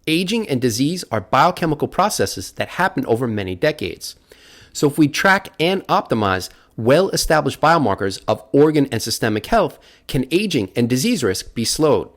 aging and disease are biochemical processes that happen over many decades. So if we track and optimize well-established biomarkers of organ and systemic health, can aging and disease risk be slowed?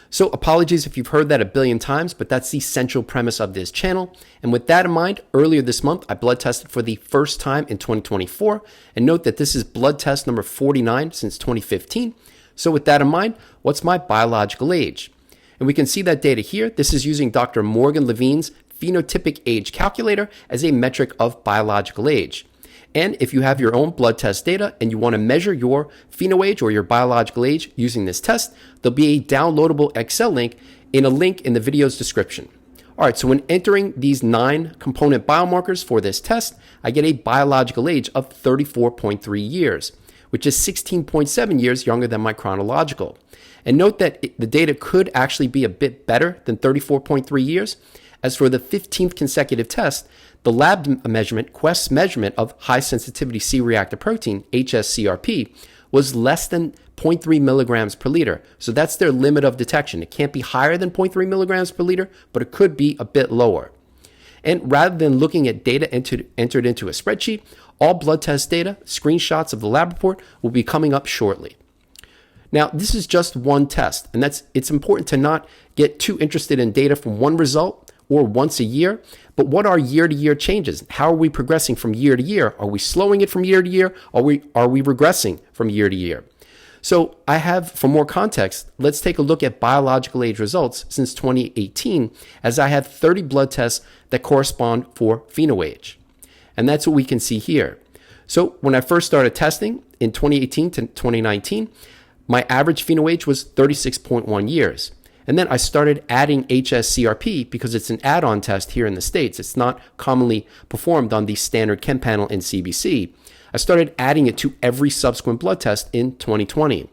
So apologies if you've heard that a billion times, but that's the central premise of this channel. And with that in mind, earlier this month, I blood tested for the first time in 2024. And note that this is blood test number 49 since 2015. So with that in mind, what's my biological age? And we can see that data here. This is using Dr. Morgan Levine's phenotypic age calculator as a metric of biological age. And if you have your own blood test data and you want to measure your pheno age or your biological age using this test, there'll be a downloadable Excel link in the video's description. All right, so when entering these 9 component biomarkers for this test, I get a biological age of 34.3 years, which is 16.7 years younger than my chronological. And note that the data could actually be a bit better than 34.3 years. As for the 15th consecutive test, the lab measurement, Quest's measurement of high sensitivity C-reactive protein, hsCRP, was less than 0.3 milligrams per liter. So that's their limit of detection. It can't be higher than 0.3 milligrams per liter, but it could be a bit lower. And rather than looking at data entered into a spreadsheet, all blood test data, screenshots of the lab report, will be coming up shortly. Now, this is just one test, and it's important to not get too interested in data from one result or once a year, but what are year-to-year changes? How are we progressing from year to year? Are we slowing it from year to year? Are we regressing from year to year? So I have, for more context, let's take a look at biological age results since 2018, as I have 30 blood tests that correspond for pheno age. And that's what we can see here. So when I first started testing in 2018 to 2019, my average pheno age was 36.1 years. And then I started adding hsCRP because it's an add-on test here in the States. It's not commonly performed on the standard chem panel in CBC. I started adding it to every subsequent blood test in 2020.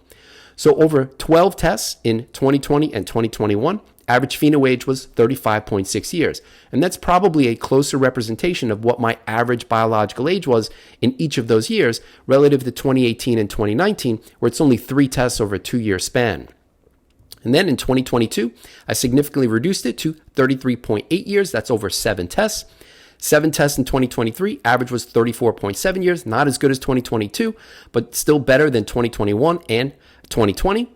So over 12 tests in 2020 and 2021, average pheno age was 35.6 years. And that's probably a closer representation of what my average biological age was in each of those years relative to 2018 and 2019, where it's only 3 tests over a 2-year span. And then in 2022, I significantly reduced it to 33.8 years. That's over 7 tests. 7 tests in 2023, average was 34.7 years. Not as good as 2022, but still better than 2021 and 2020.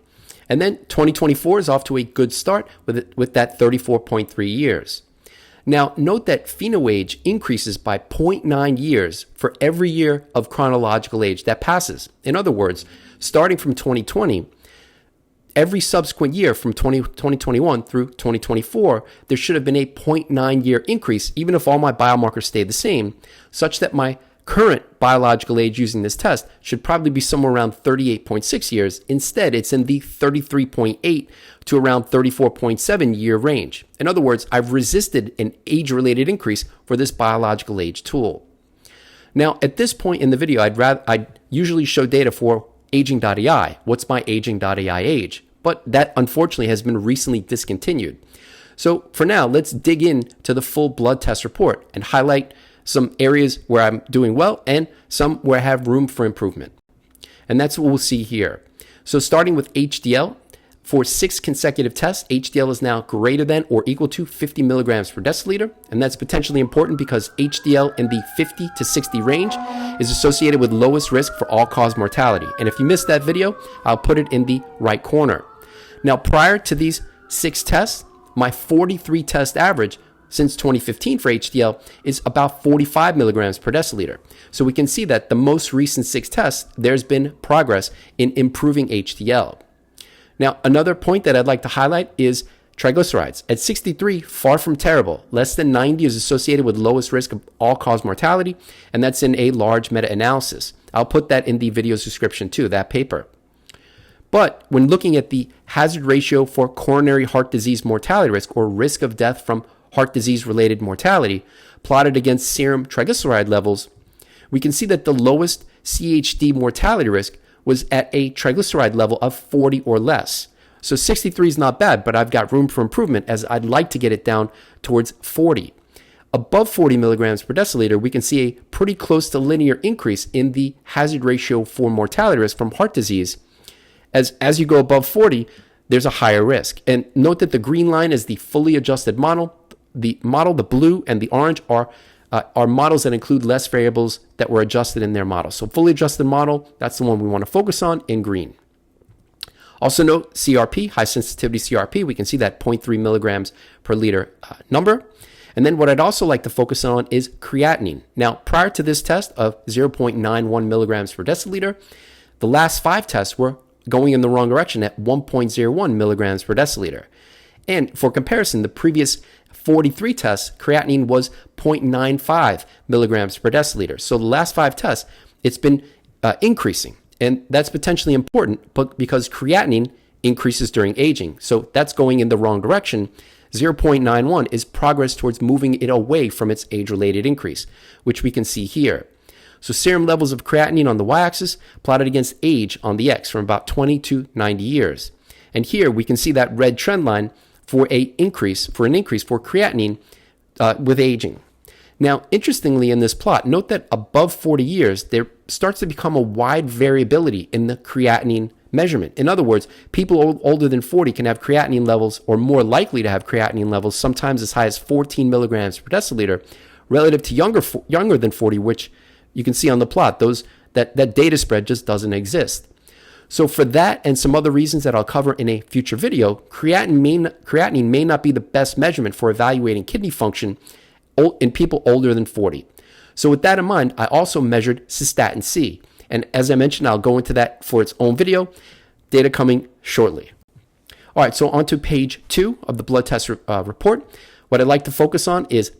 And then 2024 is off to a good start with that 34.3 years. Now, note that pheno age increases by 0.9 years for every year of chronological age that passes. In other words, starting from 2020, every subsequent year from 2021 through 2024, there should have been a 0.9 year increase, even if all my biomarkers stayed the same, such that my current biological age using this test should probably be somewhere around 38.6 years. Instead, it's in the 33.8 to around 34.7 year range. In other words, I've resisted an age-related increase for this biological age tool. Now, at this point in the video, I'd usually show data for aging.ai. What's my aging.ai age? But that unfortunately has been recently discontinued. So for now, let's dig into the full blood test report and highlight some areas where I'm doing well and some where I have room for improvement. And that's what we'll see here. So starting with HDL, for 6 consecutive tests, HDL is now greater than or equal to 50 milligrams per deciliter. And that's potentially important because HDL in the 50 to 60 range is associated with lowest risk for all-cause mortality. And if you missed that video, I'll put it in the right corner. Now, prior to these 6 tests, my 43 test average since 2015 for HDL is about 45 milligrams per deciliter. So we can see that the most recent 6 tests, there's been progress in improving HDL. Now, another point that I'd like to highlight is triglycerides. At 63, far from terrible. Less than 90 is associated with lowest risk of all-cause mortality, and that's in a large meta-analysis. I'll put that in the video's description too, that paper. But when looking at the hazard ratio for coronary heart disease mortality risk, or risk of death from heart disease-related mortality, plotted against serum triglyceride levels, we can see that the lowest CHD mortality risk was at a triglyceride level of 40 or less. So 63 is not bad, but I've got room for improvement as I'd like to get it down towards 40. Above 40 milligrams per deciliter, we can see a pretty close to linear increase in the hazard ratio for mortality risk from heart disease. As you go above 40, there's a higher risk. And note that the green line is the fully adjusted model. The blue and the orange are models that include less variables that were adjusted in their model. So fully adjusted model, that's the one we want to focus on in green. Also note CRP, high sensitivity CRP. We can see that 0.3 milligrams per liter number. And then what I'd also like to focus on is creatinine. Now, prior to this test of 0.91 milligrams per deciliter, the last 5 tests were going in the wrong direction at 1.01 milligrams per deciliter. And for comparison, the previous 43 tests, creatinine was 0.95 milligrams per deciliter. So the last 5 tests, it's been increasing. And that's potentially important because creatinine increases during aging. So that's going in the wrong direction. 0.91 is progress towards moving it away from its age-related increase, which we can see here. So serum levels of creatinine on the y-axis plotted against age on the x from about 20 to 90 years. And here we can see that red trend line for an increase for creatinine with aging. Now, interestingly in this plot, note that above 40 years, there starts to become a wide variability in the creatinine measurement. In other words, people older than 40 can have creatinine levels, or more likely to have creatinine levels, sometimes as high as 14 milligrams per deciliter, relative to younger than 40, which you can see on the plot, that data spread just doesn't exist. So for that and some other reasons that I'll cover in a future video, creatinine may not be the best measurement for evaluating kidney function in people older than 40. So with that in mind, I also measured cystatin C. And as I mentioned, I'll go into that for its own video. Data coming shortly. All right, so on to page 2 of the blood test report. What I'd like to focus on is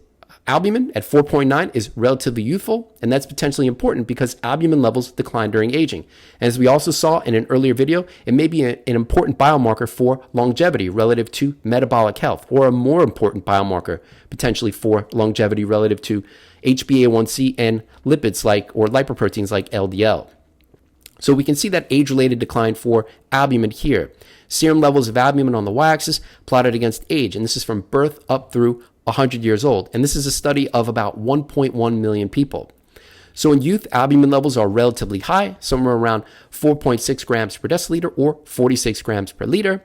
albumin at 4.9 is relatively youthful, and that's potentially important because albumin levels decline during aging. And as we also saw in an earlier video, it may be an important biomarker for longevity relative to metabolic health, or a more important biomarker potentially for longevity relative to HbA1c and lipids or lipoproteins like LDL. So we can see that age-related decline for albumin here. Serum levels of albumin on the y-axis plotted against age, and this is from birth up through 100 years old. And this is a study of about 1.1 million people. So in youth, albumin levels are relatively high, somewhere around 4.6 grams per deciliter or 46 grams per liter.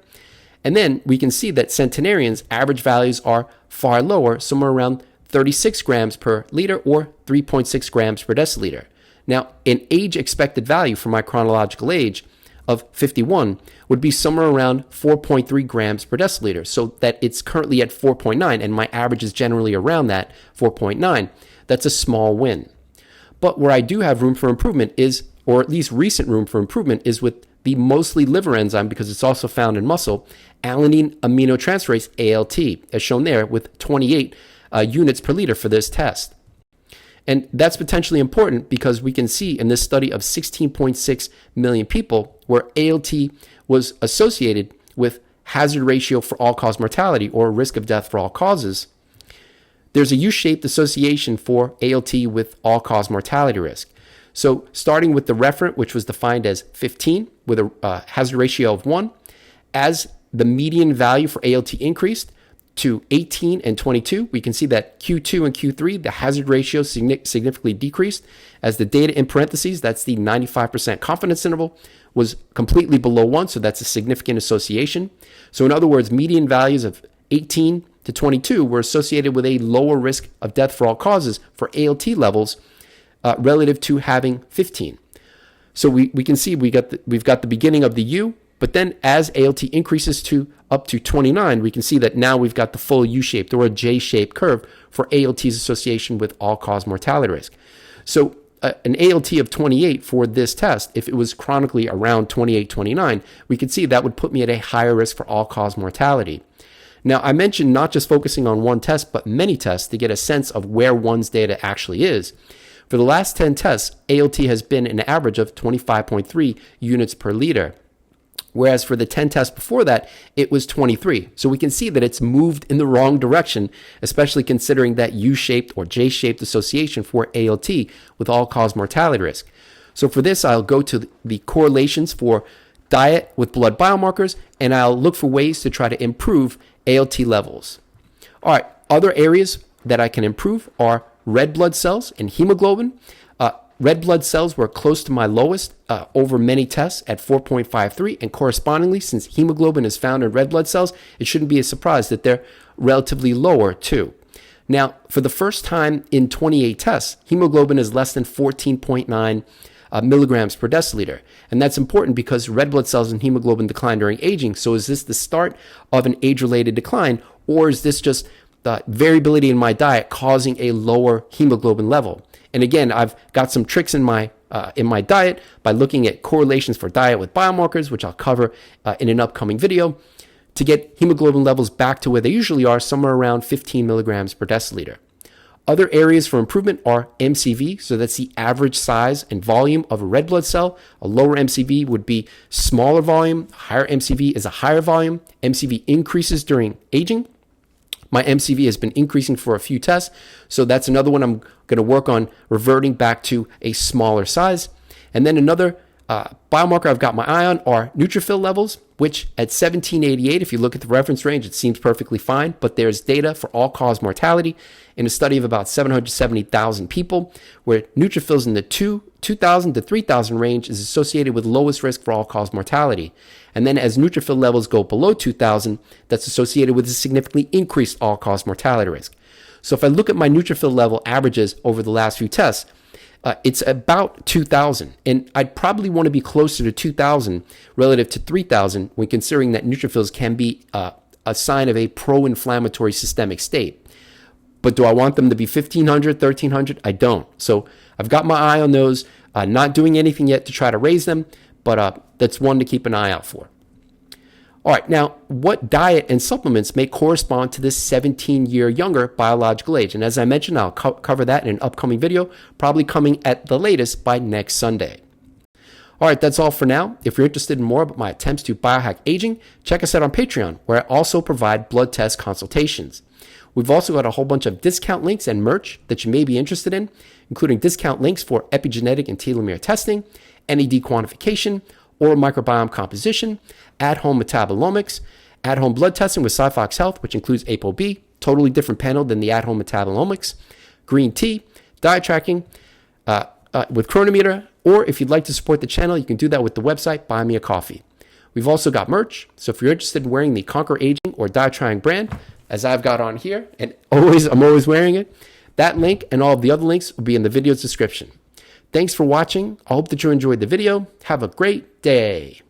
And then we can see that centenarians' average values are far lower, somewhere around 36 grams per liter or 3.6 grams per deciliter. Now, an age expected value for my chronological age of 51 would be somewhere around 4.3 grams per deciliter, so that it's currently at 4.9 and my average is generally around that 4.9. That's a small win. But where I do have room for improvement is, or at least recent room for improvement, is with the mostly liver enzyme, because it's also found in muscle, alanine aminotransferase, ALT, as shown there with 28 units per liter for this test. And that's potentially important because we can see in this study of 16.6 million people where ALT was associated with hazard ratio for all-cause mortality, or risk of death for all causes, there's a U-shaped association for ALT with all-cause mortality risk. So starting with the referent, which was defined as 15 with a hazard ratio of 1, as the median value for ALT increased to 18 and 22, we can see that Q2 and Q3, the hazard ratio significantly decreased, as the data in parentheses, that's the 95% confidence interval, was completely below 1, so that's a significant association. So in other words, median values of 18 to 22 were associated with a lower risk of death for all causes for ALT levels relative to having 15. So we can see we've got the beginning of the U, but then as ALT increases to up to 29, we can see that now we've got the full U-shaped or a J-shaped curve for ALT's association with all-cause mortality risk. So an ALT of 28 for this test, if it was chronically around 28, 29, we could see that would put me at a higher risk for all-cause mortality. Now, I mentioned not just focusing on one test, but many tests to get a sense of where one's data actually is. For the last 10 tests, ALT has been an average of 25.3 units per liter. Whereas for the 10 tests before that, it was 23. So we can see that it's moved in the wrong direction, especially considering that U-shaped or J-shaped association for ALT with all-cause mortality risk. So for this, I'll go to the correlations for diet with blood biomarkers, and I'll look for ways to try to improve ALT levels. All right, other areas that I can improve are red blood cells and hemoglobin. Red blood cells were close to my lowest over many tests at 4.53, and correspondingly, since hemoglobin is found in red blood cells, it shouldn't be a surprise that they're relatively lower too. Now, for the first time in 28 tests, hemoglobin is less than 14.9 milligrams per deciliter. And that's important because red blood cells and hemoglobin decline during aging. So is this the start of an age-related decline, or is this just the variability in my diet causing a lower hemoglobin level? And again, I've got some tricks in my diet by looking at correlations for diet with biomarkers, which I'll cover in an upcoming video, to get hemoglobin levels back to where they usually are, somewhere around 15 milligrams per deciliter. Other areas for improvement are MCV, so that's the average size and volume of a red blood cell. A lower MCV would be smaller volume, higher MCV is a higher volume. MCV increases during aging. My MCV has been increasing for a few tests, so that's another one I'm going to work on reverting back to a smaller size. And then another biomarker I've got my eye on are neutrophil levels, which at 1788, if you look at the reference range, it seems perfectly fine, but there's data for all-cause mortality in a study of about 770,000 people where neutrophils in the 2,000 to 3,000 range is associated with lowest risk for all-cause mortality. And then as neutrophil levels go below 2,000, that's associated with a significantly increased all-cause mortality risk. So if I look at my neutrophil level averages over the last few tests, it's about 2,000, and I'd probably want to be closer to 2,000 relative to 3,000 when considering that neutrophils can be a sign of a pro-inflammatory systemic state. But do I want them to be 1,500, 1,300? I don't. So I've got my eye on those, not doing anything yet to try to raise them, but that's one to keep an eye out for. All right, now, what diet and supplements may correspond to this 17-year younger biological age? And as I mentioned, I'll cover that in an upcoming video, probably coming at the latest by next Sunday. All right, that's all for now. If you're interested in more about my attempts to biohack aging, check us out on Patreon, where I also provide blood test consultations. We've also got a whole bunch of discount links and merch that you may be interested in, including discount links for epigenetic and telomere testing, NAD quantification, oral microbiome composition, at-home metabolomics, at-home blood testing with Cyfox Health, which includes ApoB, totally different panel than the at-home metabolomics, green tea, diet tracking with Chronometer, or if you'd like to support the channel, you can do that with the website, Buy Me a Coffee. We've also got merch, so if you're interested in wearing the ConquerAging or Diet Trying brand, as I've got on here, and I'm always wearing it, that link and all of the other links will be in the video's description. Thanks for watching. I hope that you enjoyed the video. Have a great day.